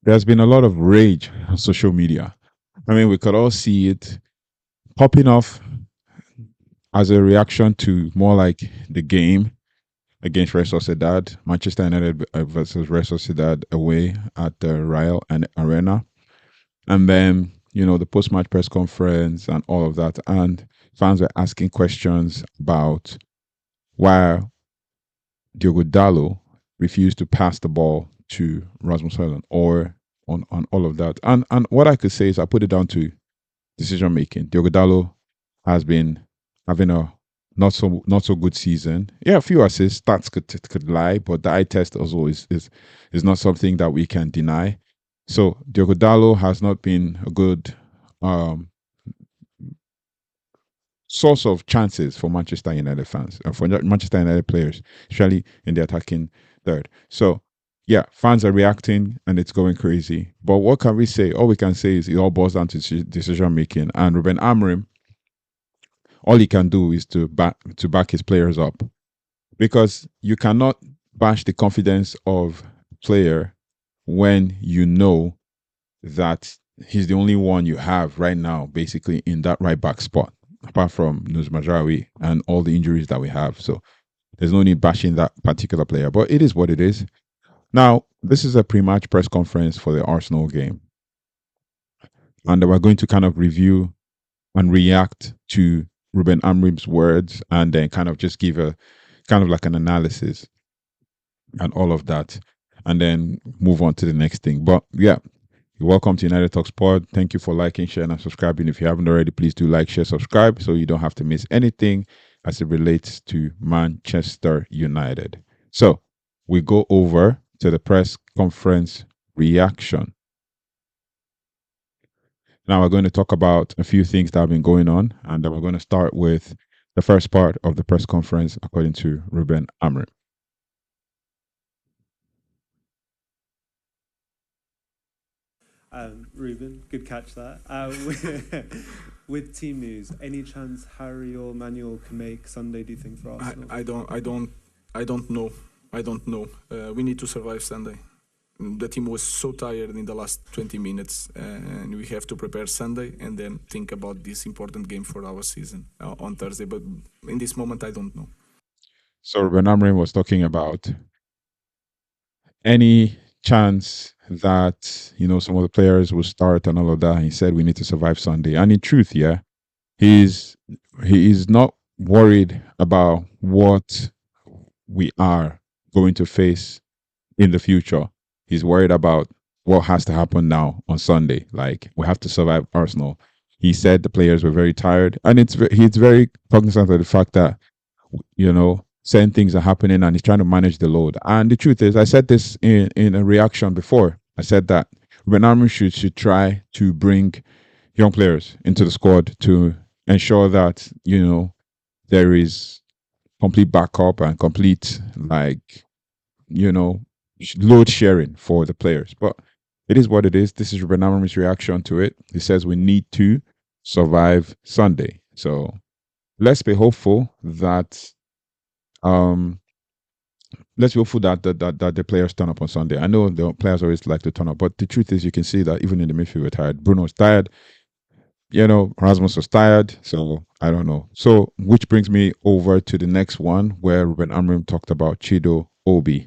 there's been a lot of rage on social media. I mean, we could all see it popping off as a reaction to more like the game against Real Sociedad, Manchester United versus Real Sociedad away at the Royal and Arena, and then the post-match press conference and all of that, and fans were asking questions about why Diogo Dallo refused to pass the ball to Rasmus Højlund or on all of that. And what I could say is I put it down to decision making. Diogo Dallo has been having a not so good season. Yeah, a few assists, stats could lie, but the eye test also is not something that we can deny. So Diogo Dallo has not been a good um, source of chances for Manchester United fans, for Manchester United players, especially in the attacking third. So, yeah, fans are reacting and it's going crazy. But what can we say? All we can say is it all boils down to decision making. And Ruben Amorim, all he can do is to back his players up, because you cannot bash the confidence of player when you know that he's the only one you have right now, basically in that right back spot, apart from Nuz Majraoui and all the injuries that we have. So there's no need bashing that particular player, but it is what it is. Now, this is a pre-match press conference for the Arsenal game, and we're going to kind of review and react to Ruben Amorim's words, and then kind of just give a kind of like an analysis and all of that, and then move on to the next thing. But yeah, welcome to United Talks Pod. Thank you for liking, sharing, and subscribing. If you haven't already, please do like, share, subscribe so you don't have to miss anything as it relates to Manchester United. So we go over to the press conference reaction. Now we're going to talk about a few things that have been going on, and then we're going to start with the first part of the press conference according to Ruben Amorim. Ruben, good catch that. With team news, any chance Harry or Manuel can make Sunday? Do you think for Arsenal? I don't know. I don't know. We need to survive Sunday. The team was so tired in the last 20 minutes, and we have to prepare Sunday and then think about this important game for our season on Thursday. But in this moment, I don't know. So Ruben Amorim was talking about any chance that some of the players will start and all of that. He said we need to survive Sunday, and in truth, yeah, he's he is not worried about what we are going to face in the future. He's worried about what has to happen now on Sunday. Like, we have to survive Arsenal. He said the players were very tired, and he's very cognizant of the fact that certain things are happening, and he's trying to manage the load. And the truth is, I said this in a reaction before. I said that Ruben Amorim should try to bring young players into the squad to ensure that there is complete backup and complete, like, you know load sharing for the players. But it is what it is. This is Ruben Amorim's reaction to it. He says we need to survive Sunday. So let's be hopeful that um let's be hopeful that the players turn up on Sunday. I know the players always like to turn up, but the truth is, you can see that even in the midfield, we're tired. Bruno's tired. Rasmus was tired. So I don't know. So, which brings me over to the next one, where Ruben Amorim talked about Chido Obi.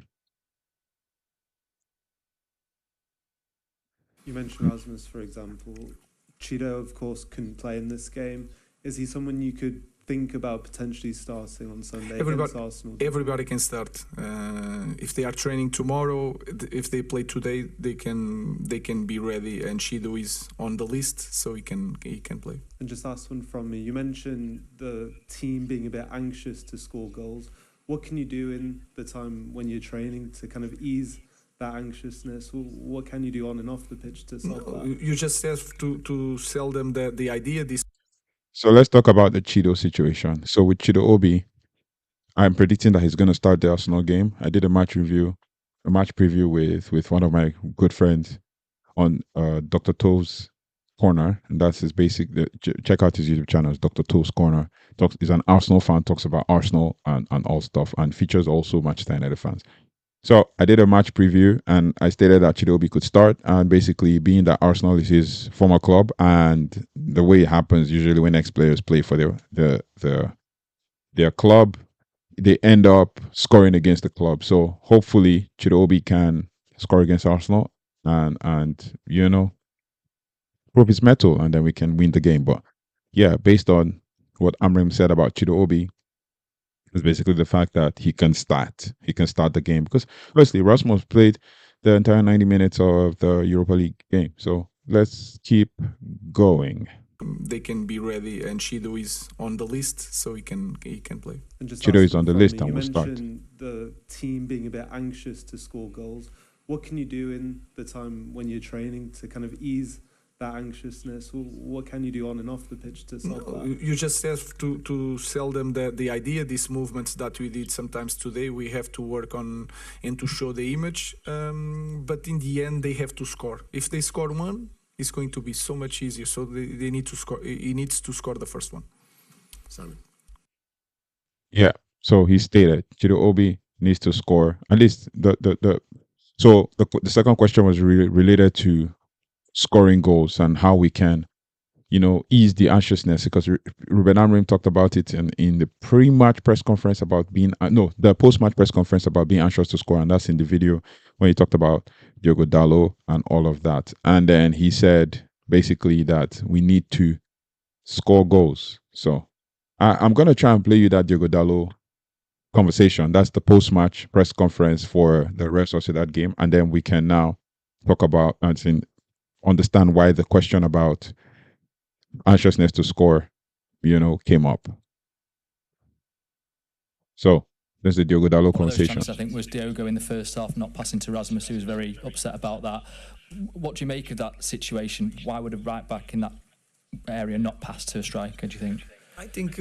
You mentioned Rasmus, for example. Cheeto, of course, couldn't play in this game. Is he someone you could think about potentially starting on Sunday against Arsenal? Everybody can start. If they are training tomorrow, if they play today, they can be ready. And Shido is on the list, so he can play. And just last one from me. You mentioned the team being a bit anxious to score goals. What can you do in the time when you're training to kind of ease that anxiousness? What can you do on and off the pitch to solve that? You just have to sell them the idea. So let's talk about the Chido situation. So with Chido Obi, I'm predicting that he's going to start the Arsenal game. I did a match preview with one of my good friends on Dr. Tove's Corner, and that's his basic. Check out his YouTube channel, Dr. Tove's Corner. He's an Arsenal fan, talks about Arsenal and all stuff, and features also Manchester United fans. So I did a match preview and I stated that Chidobe could start. And basically, being that Arsenal is his former club, and the way it happens usually when ex players play for their club, they end up scoring against the club. So hopefully Chidobe can score against Arsenal and prove his mettle, and then we can win the game. But yeah, based on what Amrim said about Chidobe, is basically the fact that he can start the game, because obviously Rasmus played the entire 90 minutes of the Europa League game. So let's keep going. They can be ready, and Shido is on the list, so he can play. And just Chido is last on one the from list me. and You will start. mentioned the team being a bit anxious to score goals. What can you do in the time when you're training to kind of ease that anxiousness? What can you do on and off the pitch to solve No, that? you just have to sell them the idea, these movements that we did sometimes today. We have to work on and to show the image, but in the end, they have to score. If they score one, it's going to be so much easier. So they need to score. He needs to score the first one. Sorry. Yeah. So he stated Chido needs to score at least the. So the second question was related to scoring goals and how we can ease the anxiousness, because Ruben Amorim talked about it in the pre-match press conference about being the post-match press conference about being anxious to score, and that's in the video when he talked about Diogo Dalot and all of that. And then he said basically that we need to score goals. So I'm gonna try and play you that Diogo Dalot conversation. That's the post-match press conference for the Real Sociedad game, and then we can now talk about and understand why the question about anxiousness to score, came up. So there's the Diogo Dalot One of those conversation. chances, I think, was Diogo in the first half not passing to Rasmus, who was very upset about that. What do you make of that situation? Why would a right back in that area not pass to a striker, do you think? I think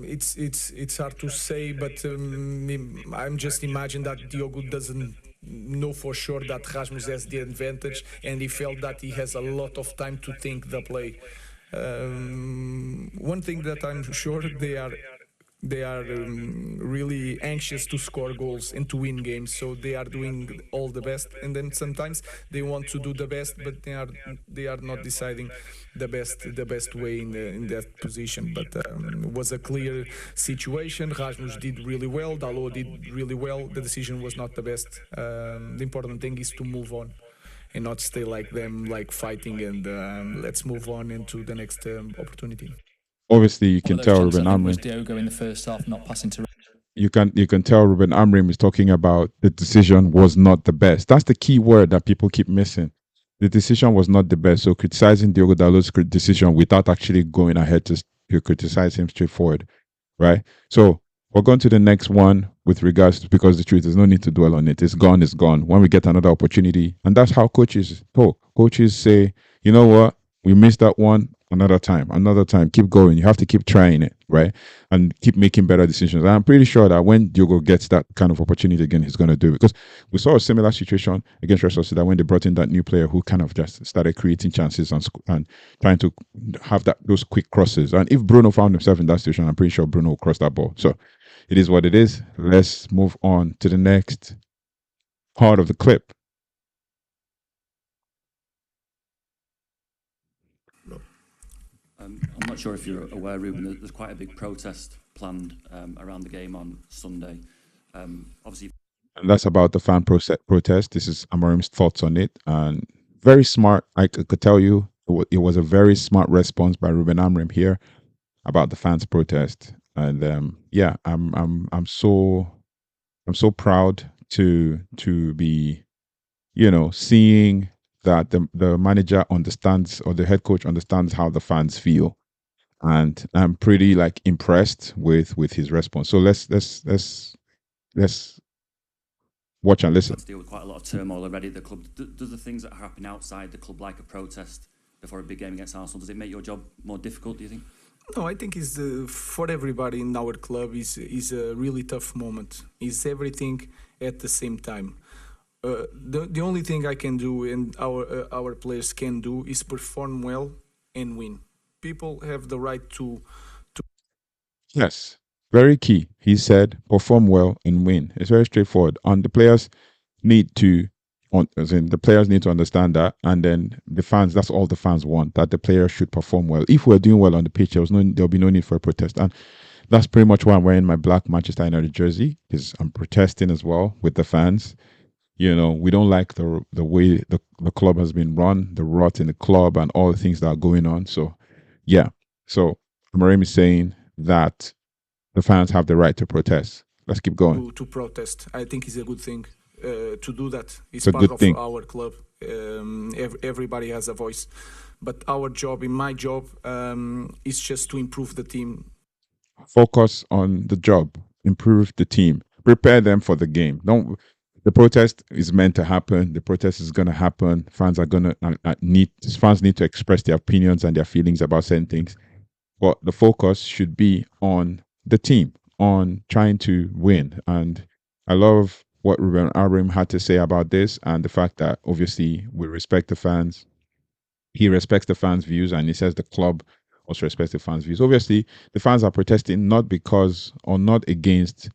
it's hard to say, but I'm just imagining that Diogo doesn't know for sure that Rasmus has the advantage, and he felt that he has a lot of time to think the play. One thing that I'm sure they are really anxious to score goals and to win games, so they are doing all the best, and then sometimes they want to do the best, but they are not deciding the best way in that position. But it was a clear situation. Rasmus did really well, Dalot did really well. The decision was not the best. The important thing is to move on and not stay like them, like fighting, and let's move on into the next opportunity. Obviously, you can One of those tell chances, Ruben I think, was Amorim. Diogo in the first half not passing to. You can tell Ruben Amorim is talking about the decision was not the best. That's the key word that people keep missing. The decision was not the best. So criticizing Diogo Dalot's decision without actually going ahead to criticize him straightforward, right? So we're going to the next one with regards to, because the truth, there's no need to dwell on it. It's gone, it's gone. When we get another opportunity, and that's how coaches talk. Coaches say, you know what, we missed that one. Another time, keep going. You have to keep trying it, right? And keep making better decisions. And I'm pretty sure that when Diogo gets that kind of opportunity again, he's going to do it. Because we saw a similar situation against Real Sociedad when they brought in that new player who kind of just started creating chances and trying to have those quick crosses. And if Bruno found himself in that situation, I'm pretty sure Bruno will cross that ball. So it is what it is. Let's move on to the next part of the clip. I'm not sure if you're aware, Ruben, there's quite a big protest planned around the game on Sunday. Obviously, and that's about the fan protest. This is Amorim's thoughts on it, and very smart. I could tell you it was a very smart response by Ruben Amorim here about the fans protest. And yeah, I'm so proud to be seeing that the manager understands, or the head coach understands, how the fans feel, and I'm pretty impressed with his response. So let's watch and listen. let's deal with quite a lot of turmoil already at the club. Does the things that are happening outside the club, like a protest before a big game against Arsenal, does it make your job more difficult, do you think? No, I think it's for everybody in our club is a really tough moment. It's everything at the same time. The only thing I can do and our players can do is perform well and win. People have the right to. Yes, very key. He said, perform well and win. It's very straightforward. And the players need to, as in the players need to understand that. And then the fans, that's all the fans want, that the players should perform well. If we're doing well on the pitch, there'll be no need for a protest. And that's pretty much why I'm wearing my black Manchester United jersey, because I'm protesting as well with the fans. We don't like the way the club has been run, the rot in the club, and all the things that are going on. So, yeah. So, Amorim is saying that the fans have the right to protest. Let's keep going. To protest, I think is a good thing. To do that, it's a part good of thing. our club. Everybody has a voice, but our job, in my job, is just to improve the team. Focus on the job, improve the team, prepare them for the game. Don't. The protest is meant to happen. The protest is going to happen. Fans need to express their opinions and their feelings about certain things. But the focus should be on the team, on trying to win. And I love what Ruben Amorim had to say about this, and the fact that obviously we respect the fans. He respects the fans' views, and he says the club also respects the fans' views. Obviously, the fans are protesting not because or not against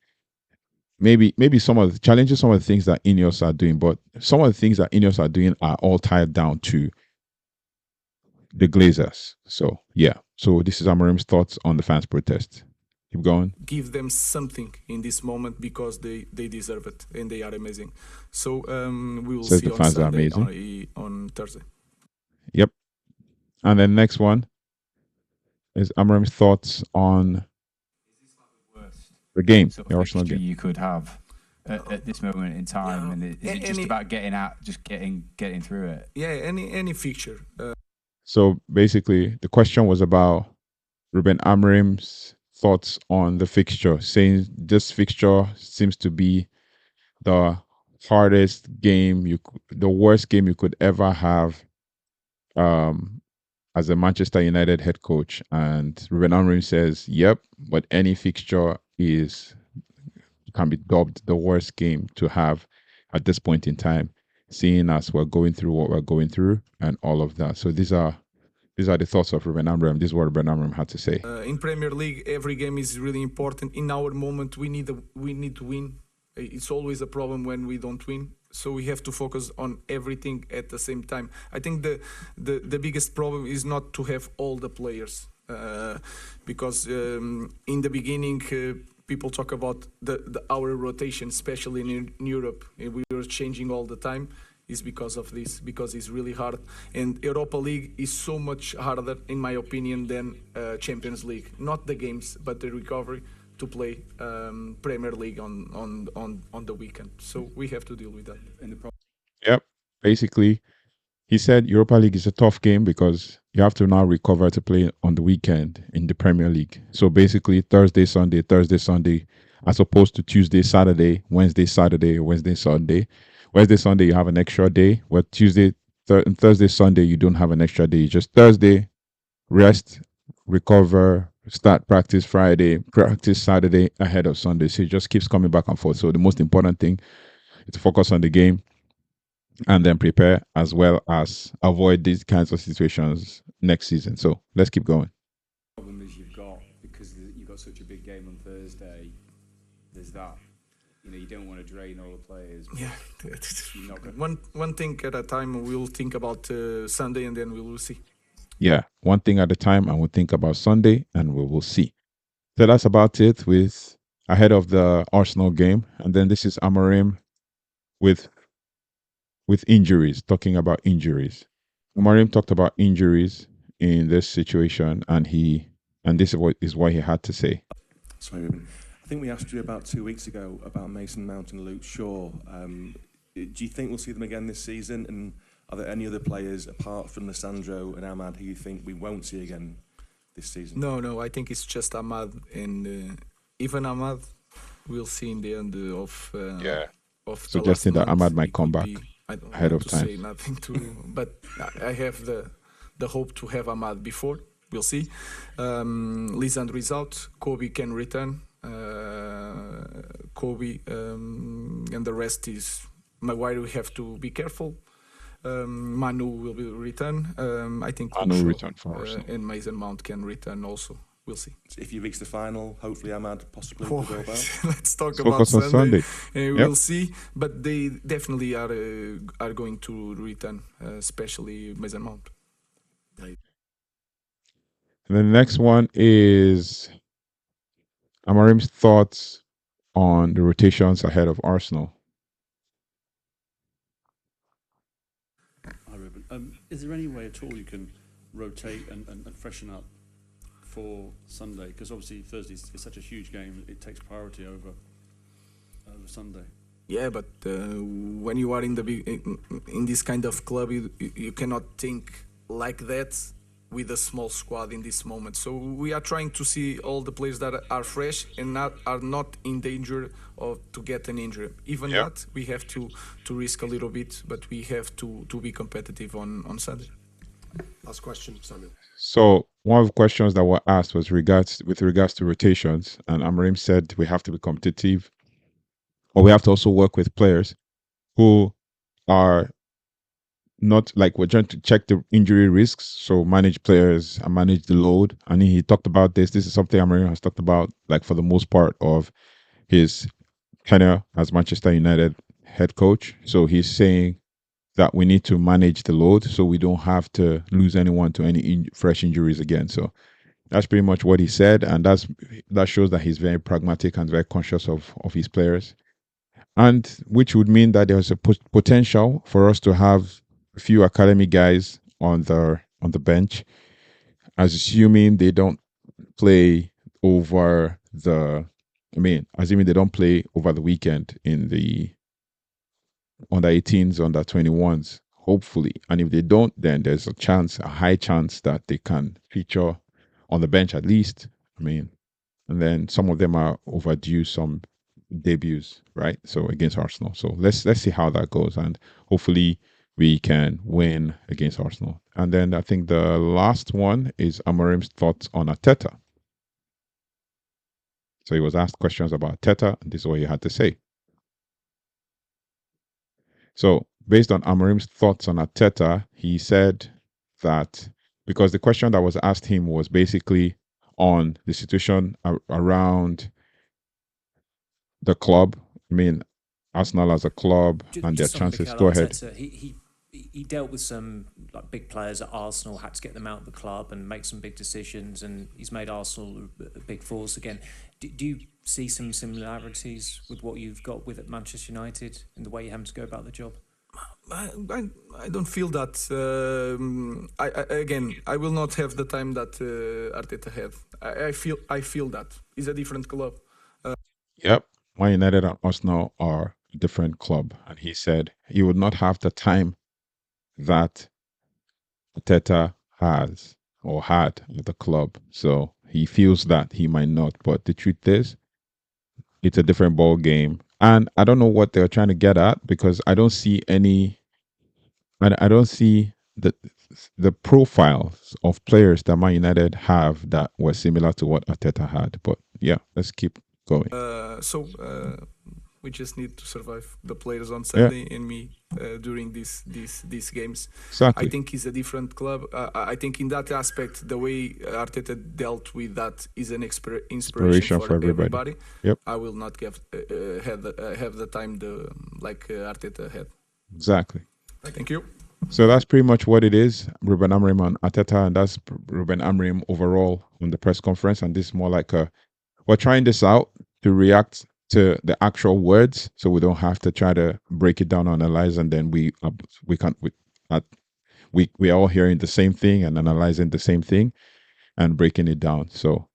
maybe some of the challenges, some of the things that Ineos are doing, but some of the things that Ineos are doing are all tied down to the Glazers. So yeah. So this is Amorim's thoughts on the fans' protest. Keep going. Give them something in this moment because they deserve it and they are amazing. So we will Says see the on fans are Sunday, amazing. on Thursday. Yep. And then next one is Amorim's thoughts on the game, sort the of Arsenal fixture game. you could have at this moment in time, Yeah. and is it just about getting out, just getting through it? Yeah, any fixture. So basically, the question was about Ruben Amorim's thoughts on the fixture, saying this fixture seems to be the hardest game the worst game you could ever have as a Manchester United head coach. And Ruben Amorim says, "Yep, but any fixture can be dubbed the worst game to have at this point in time, seeing as we're going through what we're going through and all of that." So these are the thoughts of Ruben Amorim. This is what Ruben Amorim had to say. In Premier League, every game is really important. In our moment, we need to win. It's always a problem when we don't win. So we have to focus on everything at the same time. I think the biggest problem is not to have all the players, because in the beginning people talk about our rotation, especially in Europe. We were changing all the time. Is because of this, because it's really hard. And Europa League is so much harder, in my opinion, than Champions League. Not the games, but the recovery to play Premier League on the weekend. So we have to deal with that. Yep. Basically, he said Europa League is a tough game because you have to now recover to play on the weekend in the Premier League. So basically, Thursday, Sunday, as opposed to Tuesday, Saturday, Wednesday, Saturday, Wednesday, Sunday. Wednesday, Sunday, you have an extra day. Where Tuesday, Thursday, Sunday, you don't have an extra day. Just Thursday, rest, recover, start practice Friday, practice Saturday ahead of Sunday. So it just keeps coming back and forth. So the most important thing is to focus on the game and then prepare, as well as avoid these kinds of situations next season. So let's keep going. Problem is because you've got such a big game on Thursday. There's that. You don't want to drain all the players. Yeah, one thing at a time. We'll think about Sunday, and then we will see. Yeah, one thing at a time, and we'll think about Sunday, and we will see. So that's about it with ahead of the Arsenal game, and then this is Amorim with injuries, talking about injuries. Amorim talked about injuries in this situation, and this is what he had to say. Sorry, Ruben. I think we asked you about 2 weeks ago about Mason Mount and Luke Shaw. Do you think we'll see them again this season? And are there any other players apart from Lissandro and Ahmad who you think we won't see again this season? No. I think it's just Ahmad, and even Ahmad we'll see in the end of suggesting that Ahmad might come back ahead of time. Say nothing but I have the hope to have Ahmad before. We'll see. Lisandro is out. Kobe can return. Kobe and the rest is Maguire. We have to be careful. Manu will be return. I think Manu return for Arsenal. and Mason Mount can return also. We'll see. If you reach the final, hopefully Ahmad possibly Oh, will go about. let's talk Let's about focus on Sunday. Sunday. We'll see, but they definitely are going to return, especially Mason Mount. And the next one is Amorim's thoughts on the rotations ahead of Arsenal. Hi, Ruben. Is there any way at all you can rotate and freshen up for Sunday? Because obviously Thursday is such a huge game; it takes priority over Sunday. Yeah, but when you are in the in this kind of club, you cannot think like that with a small squad in this moment. So we are trying to see all the players that are fresh and are not in danger of to get an injury. Even that we have to risk a little bit, but we have to be competitive on Sunday. Last question, Samuel. So one of the questions that were asked was with regards to rotations, and Amorim said we have to be competitive, or we have to also work with players who are not like we're trying to check the injury risks, so manage players and manage the load. And he talked about this. This is something Amorim has talked about, like for the most part of his tenure as Manchester United head coach. So he's saying that we need to manage the load so we don't have to lose anyone to any fresh injuries again. So that's pretty much what he said, and that shows that he's very pragmatic and very conscious of his players, and which would mean that there's a potential for us to have a few academy guys on the bench, assuming they don't play over the. Assuming they don't play over the weekend in the under 18s, under 21s, hopefully. And if they don't, then there's a high chance that they can feature on the bench at least. And then some of them are overdue some debuts, right? So against Arsenal. So let's see how that goes, and hopefully we can win against Arsenal. And then I think the last one is Amorim's thoughts on Arteta. So he was asked questions about Arteta, and this is what he had to say. So based on Amorim's thoughts on Arteta, he said that because the question that was asked him was basically on the situation around the club. Arsenal as a club and their chances. Go ahead. He dealt with some like big players at Arsenal, had to get them out of the club and make some big decisions, and he's made Arsenal a big force again. Do you see some similarities with what you've got with at Manchester United and the way you have to go about the job? I don't feel that. I will not have the time that Arteta had. I feel that it's a different club. Yep, Man United and Arsenal are a different club, and he said he would not have the time that Arteta has or had at the club. So he feels that he might not. But the truth is, it's a different ball game. And I don't know what they're trying to get at, because I don't see the profiles of players that Man United have that were similar to what Arteta had. But yeah, let's keep going. We just need to survive the players on Sunday and me during these games. Exactly. I think it's a different club. I think in that aspect, the way Arteta dealt with that is an inspiration for everybody. Yep. I will not have the time like Arteta had. Exactly. Thank you. So that's pretty much what it is. Ruben Amorim and Arteta, and that's Ruben Amorim overall on the press conference. And this is more like we're trying this out to react to the actual words, so we don't have to try to break it down, analyze, and then we are all hearing the same thing and analyzing the same thing and breaking it down. So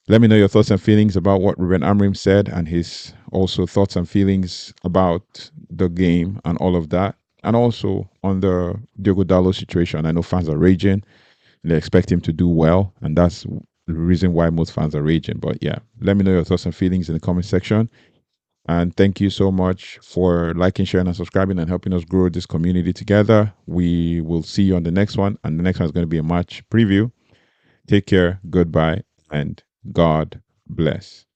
let me know your thoughts and feelings about what Ruben Amorim said, and his also thoughts and feelings about the game and all of that, and also on the Diogo Dalot situation. I know fans are raging. They expect him to do well, and that's the reason why most fans are raging. But yeah, let me know your thoughts and feelings in the comment section. And thank you so much for liking, sharing, and subscribing and helping us grow this community together. We will see you on the next one. And the next one is going to be a match preview. Take care, goodbye, and God bless.